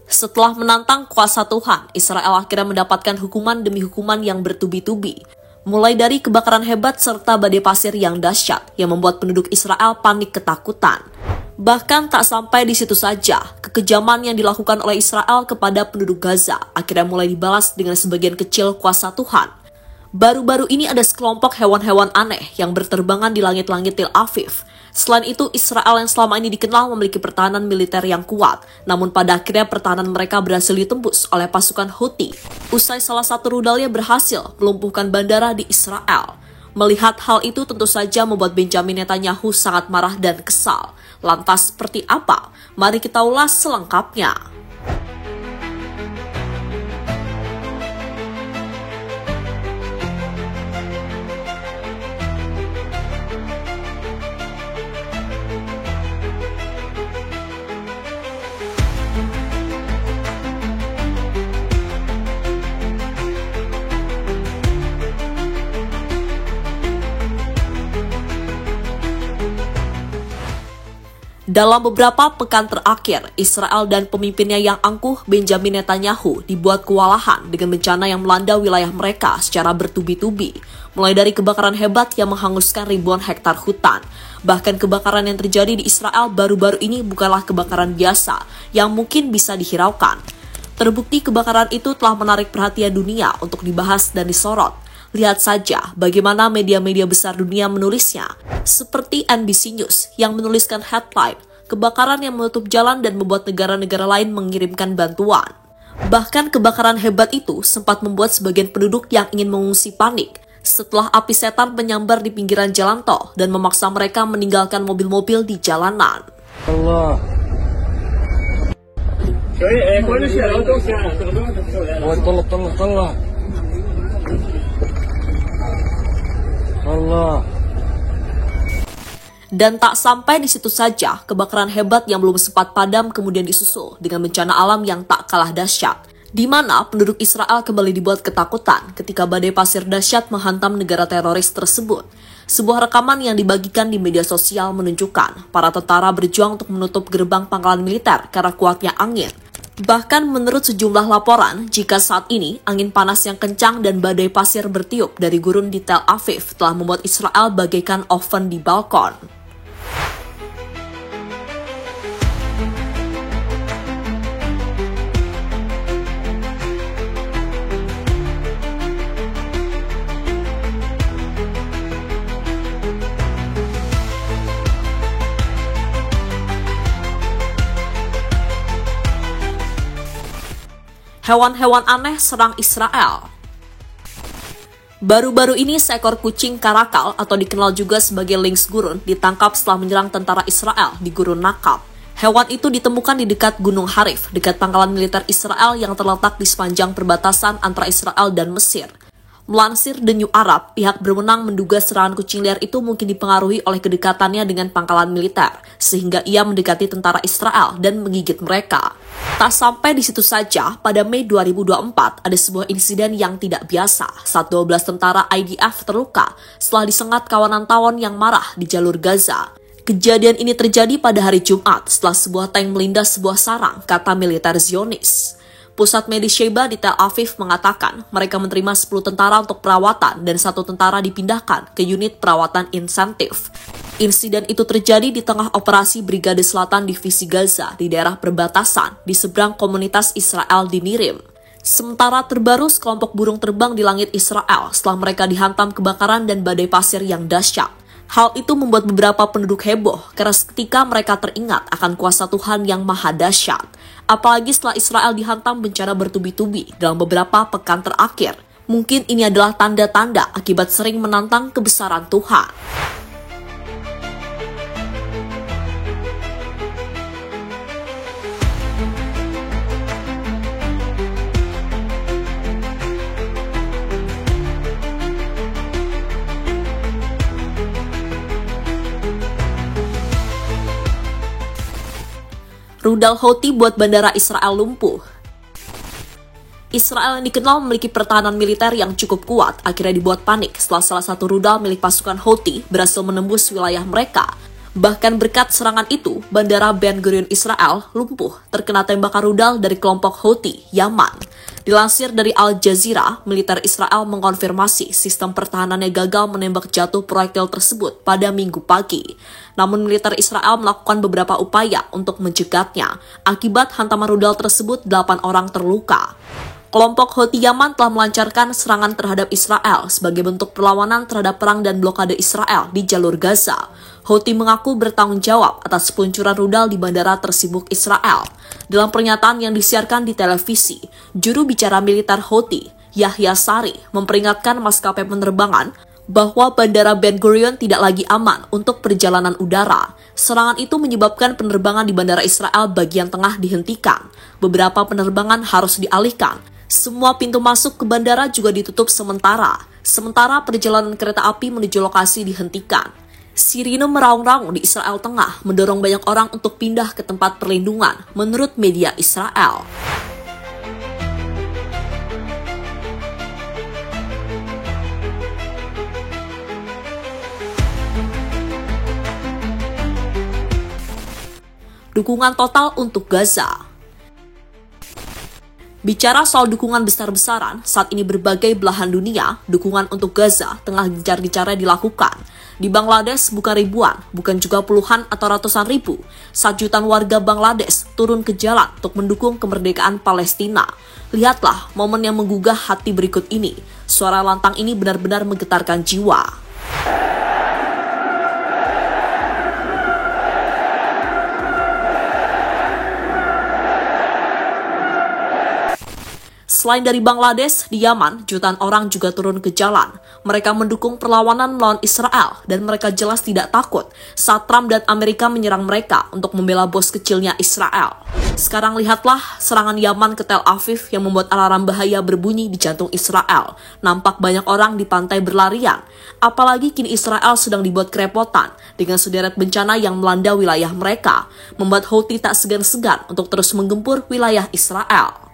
Setelah menantang kuasa Tuhan, Israel akhirnya mendapatkan hukuman demi hukuman yang bertubi-tubi. Mulai dari kebakaran hebat serta badai pasir yang dahsyat yang membuat penduduk Israel panik ketakutan. Bahkan tak sampai di situ saja, kekejaman yang dilakukan oleh Israel kepada penduduk Gaza akhirnya mulai dibalas dengan sebagian kecil kuasa Tuhan. Baru-baru ini ada sekelompok hewan-hewan aneh yang berterbangan di langit-langit Tel Aviv. Selain itu, Israel yang selama ini dikenal memiliki pertahanan militer yang kuat, namun pada akhirnya pertahanan mereka berhasil ditembus oleh pasukan Houthi. Usai salah satu rudalnya berhasil melumpuhkan bandara di Israel. Melihat hal itu tentu saja membuat Benjamin Netanyahu sangat marah dan kesal. Lantas seperti apa? Mari kita ulas selengkapnya. Dalam beberapa pekan terakhir, Israel dan pemimpinnya yang angkuh, Benjamin Netanyahu, dibuat kewalahan dengan bencana yang melanda wilayah mereka secara bertubi-tubi. Mulai dari kebakaran hebat yang menghanguskan ribuan hektar hutan. Bahkan kebakaran yang terjadi di Israel baru-baru ini bukanlah kebakaran biasa yang mungkin bisa dihiraukan. Terbukti kebakaran itu telah menarik perhatian dunia untuk dibahas dan disorot. Lihat saja bagaimana media-media besar dunia menulisnya, seperti NBC News yang menuliskan headline, kebakaran yang menutup jalan dan membuat negara-negara lain mengirimkan bantuan. Bahkan kebakaran hebat itu sempat membuat sebagian penduduk yang ingin mengungsi panik, setelah api setan menyambar di pinggiran jalan tol dan memaksa mereka meninggalkan mobil-mobil di jalanan. Allah. Allah. Dan tak sampai di situ saja, kebakaran hebat yang belum sempat padam kemudian disusul dengan bencana alam yang tak kalah dahsyat, di mana penduduk Israel kembali dibuat ketakutan ketika badai pasir dahsyat menghantam negara teroris tersebut. Sebuah rekaman yang dibagikan di media sosial menunjukkan para tentara berjuang untuk menutup gerbang pangkalan militer karena kuatnya angin. Bahkan menurut sejumlah laporan, jika saat ini angin panas yang kencang dan badai pasir bertiup dari gurun di Tel Aviv telah membuat Israel bagaikan oven di balkon. Hewan-hewan aneh serang Israel. Baru-baru ini seekor kucing karakal atau dikenal juga sebagai lynx gurun ditangkap setelah menyerang tentara Israel di Gurun Nakab. Hewan itu ditemukan di dekat Gunung Harif, dekat pangkalan militer Israel yang terletak di sepanjang perbatasan antara Israel dan Mesir. Melansir The New Arab, pihak berwenang menduga serangan kucing liar itu mungkin dipengaruhi oleh kedekatannya dengan pangkalan militer, sehingga ia mendekati tentara Israel dan menggigit mereka. Tak sampai di situ saja, pada Mei 2024 ada sebuah insiden yang tidak biasa saat 12 tentara IDF terluka setelah disengat kawanan tawon yang marah di jalur Gaza. Kejadian ini terjadi pada hari Jumat setelah sebuah tank melindas sebuah sarang, kata militer Zionis. Pusat Medis Sheba di Tel Aviv mengatakan mereka menerima 10 tentara untuk perawatan dan 1 tentara dipindahkan ke unit perawatan insentif. Insiden itu terjadi di tengah operasi Brigade Selatan Divisi Gaza di daerah perbatasan di seberang komunitas Israel di Nirim. Sementara terbaru sekelompok burung terbang di langit Israel setelah mereka dihantam kebakaran dan badai pasir yang dahsyat. Hal itu membuat beberapa penduduk heboh karena seketika mereka teringat akan kuasa Tuhan yang maha dahsyat. Apalagi setelah Israel dihantam bencana bertubi-tubi dalam beberapa pekan terakhir. Mungkin ini adalah tanda-tanda akibat sering menantang kebesaran Tuhan. Rudal Houthi buat bandara Israel lumpuh. Israel yang dikenal memiliki pertahanan militer yang cukup kuat akhirnya dibuat panik setelah salah satu rudal milik pasukan Houthi berhasil menembus wilayah mereka. Bahkan berkat serangan itu, Bandara Ben Gurion Israel lumpuh terkena tembakan rudal dari kelompok Houthi, Yaman. Dilansir dari Al Jazeera, militer Israel mengkonfirmasi sistem pertahanannya gagal menembak jatuh proyektil tersebut pada Minggu pagi. Namun militer Israel melakukan beberapa upaya untuk mencegatnya. Akibat hantaman rudal tersebut, 8 orang terluka. Kelompok Houthi Yaman telah melancarkan serangan terhadap Israel sebagai bentuk perlawanan terhadap perang dan blokade Israel di jalur Gaza. Houthi mengaku bertanggung jawab atas peluncuran rudal di bandara tersibuk Israel. Dalam pernyataan yang disiarkan di televisi, juru bicara militer Houthi, Yahya Sari, memperingatkan maskapai penerbangan bahwa Bandara Ben Gurion tidak lagi aman untuk perjalanan udara. Serangan itu menyebabkan penerbangan di Bandara Israel bagian tengah dihentikan. Beberapa penerbangan harus dialihkan. Semua pintu masuk ke bandara juga ditutup sementara. Sementara perjalanan kereta api menuju lokasi dihentikan. Sirine meraung-raung di Israel Tengah mendorong banyak orang untuk pindah ke tempat perlindungan, menurut media Israel. Dukungan total untuk Gaza. Bicara soal dukungan besar-besaran, saat ini berbagai belahan dunia, dukungan untuk Gaza tengah gencar-gencarnya dilakukan. Di Bangladesh bukan ribuan, bukan juga puluhan atau ratusan ribu. 1 jutaan warga Bangladesh turun ke jalan untuk mendukung kemerdekaan Palestina. Lihatlah momen yang menggugah hati berikut ini. Suara lantang ini benar-benar menggetarkan jiwa. Selain dari Bangladesh, di Yaman, jutaan orang juga turun ke jalan. Mereka mendukung perlawanan melawan Israel, dan mereka jelas tidak takut saat Trump dan Amerika menyerang mereka untuk membela bos kecilnya Israel. Sekarang lihatlah serangan Yaman ke Tel Aviv yang membuat alarm bahaya berbunyi di jantung Israel. Nampak banyak orang di pantai berlarian. Apalagi kini Israel sedang dibuat kerepotan dengan sederet bencana yang melanda wilayah mereka, membuat Houthi tak segan-segan untuk terus menggempur wilayah Israel.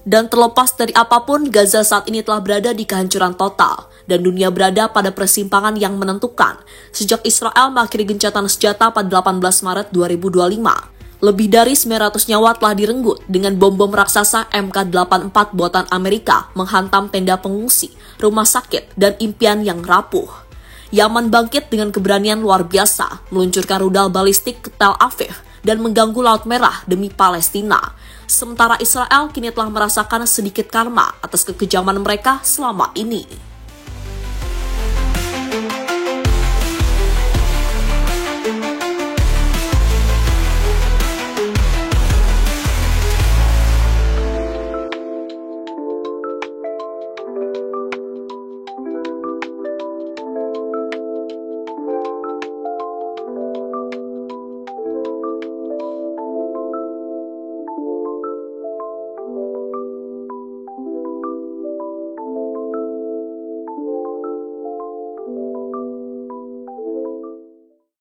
Dan terlepas dari apapun, Gaza saat ini telah berada di kehancuran total, dan dunia berada pada persimpangan yang menentukan. Sejak Israel mengakhiri gencatan senjata pada 18 Maret 2025, lebih dari 900 nyawa telah direnggut dengan bom-bom raksasa MK-84 buatan Amerika menghantam tenda pengungsi, rumah sakit, dan impian yang rapuh. Yaman bangkit dengan keberanian luar biasa, meluncurkan rudal balistik ke Tel Aviv, dan mengganggu Laut Merah demi Palestina. Sementara Israel kini telah merasakan sedikit karma atas kekejaman mereka selama ini.